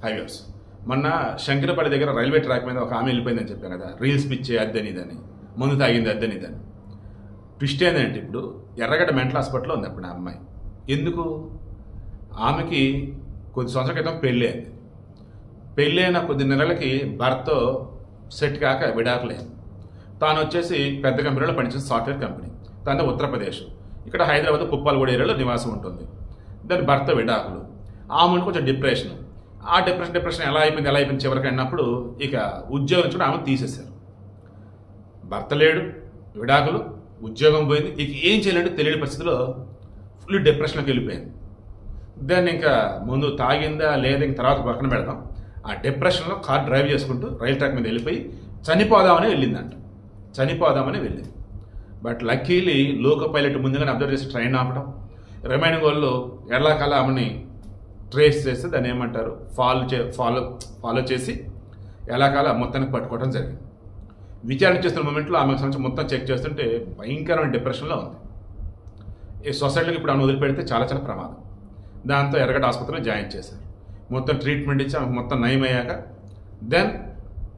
Highways. మొన్న శంకరపల్లి దగ్గర railway track మీద ఒక ఆమె వెళ్ళిపోయిందని చెప్పాను కదా, రీల్స్ పిచ్చే అద్దని ఇదని, మందు తాగింది అద్దని ఇదని. ట్విస్ట్ ఏంటంటే ఇప్పుడు ఎర్రగడ్డ మెంటల్ హాస్పిటల్లో ఉంది అప్పుడు ఆ అమ్మాయి. ఎందుకు? ఆమెకి కొద్ది సంవత్సరాల క్రితం పెళ్ళి అయింది. పెళ్ళి అయిన కొద్ది నెలలకి భర్తతో సెట్ కాక విడాకులేదు. తాను వచ్చేసి పెద్ద కంపెనీలో పనిచేసిన సాఫ్ట్వేర్ కంపెనీ. తనది ఉత్తరప్రదేశ్. ఇక్కడ హైదరాబాద్ పుప్పాలగూడ ఏరియాలో నివాసం ఉంటుంది. దాని భర్త విడాకులు. ఆమె కొంచెం డిప్రెషన్. ఆ డిప్రెషన్ ఎలా అయిపోయింది చివరికి అన్నప్పుడు ఇక ఉద్యోగం నుంచి ఆమె తీసేశారు. భర్త లేడు, విడాకులు, ఉద్యోగం పోయింది. ఇక ఏం చేయలేడు తెలియని పరిస్థితిలో ఫుల్ డిప్రెషన్లోకి వెళ్ళిపోయింది. దాన్ని ఇంకా ముందు తాగిందా లేదా ఇంక తర్వాత పక్కన పెడతాం. ఆ డిప్రెషన్లో కార్ డ్రైవ్ చేసుకుంటూ రైల్ ట్రాక్ మీద వెళ్ళిపోయి చనిపోదామని వెళ్ళిందంట. చనిపోదామని వెళ్ళింది. బట్ లక్కీలీ లోకో పైలట్ ముందుగానే అబ్జర్వ్ చేసి ట్రైన్ ఆపడం, రిమైనింగ్ వాళ్ళు ఎలాకాల ఆమెని ట్రేస్ చేస్తే దాన్ని ఏమంటారు ఫాలో చేసి ఎలాకాల మొత్తానికి పట్టుకోవడం జరిగింది. విచారణ చేస్తున్న మూమెంట్లో ఆమెకు సంబంధించి మొత్తం చెక్ చేస్తుంటే భయంకరమైన డిప్రెషన్లో ఉంది. ఈ సొసైటీకి ఇప్పుడు ఆమెను వదిలిపెడితే చాలా చాలా ప్రమాదం. దాంతో ఎర్రగడ్డ ఆసుపత్రిలో జాయిన్ చేశారు. మొత్తం ట్రీట్మెంట్ ఇచ్చి ఆమెకు మొత్తం నయం అయ్యాక దెన్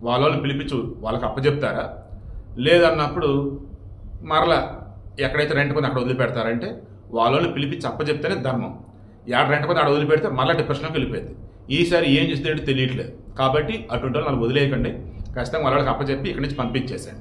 వాళ్ళని పిలిపించు వాళ్ళకి అప్పచెప్తారా లేదన్నప్పుడు మరలా ఎక్కడైతే రెంట్ కొంది అక్కడ వదిలిపెడతారంటే వాళ్ళని పిలిపించి అప్పచెప్తేనే ధర్మం. ఎక్కడ రెంట్ కొంది అక్కడ వదిలిపెడితే మళ్ళీ డిప్రెషన్లోకి వెళ్ళిపోయింది. ఈసారి ఏం చేస్తుందంటే తెలియట్లేదు. కాబట్టి అటువంటి వాళ్ళు వదిలేయకండి, ఖచ్చితంగా వాళ్ళకి అప్పచెప్పి ఇక్కడి నుంచి పంపించేసాను.